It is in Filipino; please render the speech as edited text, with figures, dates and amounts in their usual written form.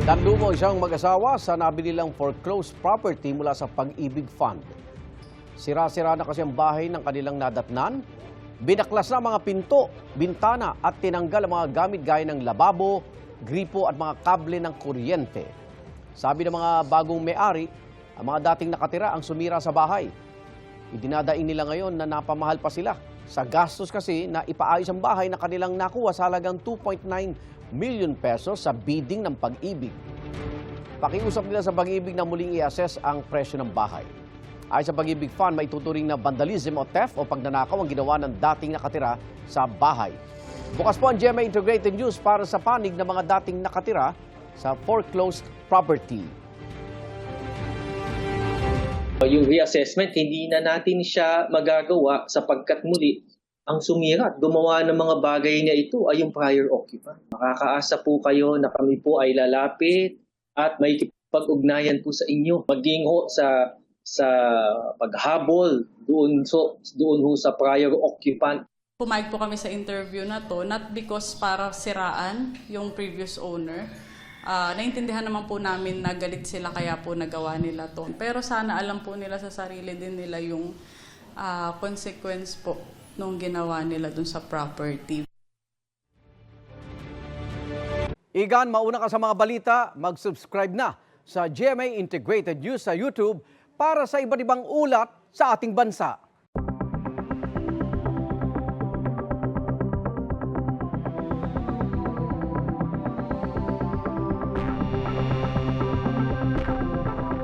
Nanlumo isang mag-asawa sa nabili nilang foreclosed property mula sa Pag-ibig Fund. Sira-sira na kasi ang bahay ng kanilang nadatnan. Binaklas na mga pinto, bintana at tinanggal ang mga gamit gaya ng lababo, gripo at mga kable ng kuryente. Sabi ng mga bagong may-ari, ang mga dating nakatira ang sumira sa bahay. Idinadaing nila ngayon na napamahal pa sila. Sa gastos kasi na ipaayos ang bahay na kanilang nakuha sa halagang 2.9 million pesos sa bidding ng Pag-ibig. Pakiusap nila sa Pag-ibig na muling i-assess ang presyo ng bahay. Ayon sa Pag-ibig Fund, may tuturing na vandalism o theft o pagnanakaw ang ginawa ng dating nakatira sa bahay. Bukas po ang GMA Integrated News para sa panig ng mga dating nakatira sa foreclosed property. Yung reassessment, hindi na natin siya magagawa sapagkat muli ang sumira at gumawa ng mga bagay na ito ay yung prior occupant. Makakaasa po kayo na kami po ay lalapit at may pag-ugnayan po sa inyo. Maging ho sa paghabol doon ho sa prior occupant. Pumayag po kami sa interview na to, not because para siraan yung previous owner. Naintindihan naman po namin na galit sila kaya po nagawa nila to. Pero sana alam po nila sa sarili din nila yung consequence po nung ginawa nila dun sa property. Igan, mauna ka sa mga balita, mag-subscribe na sa GMA Integrated News sa YouTube para sa iba't ibang ulat sa ating bansa.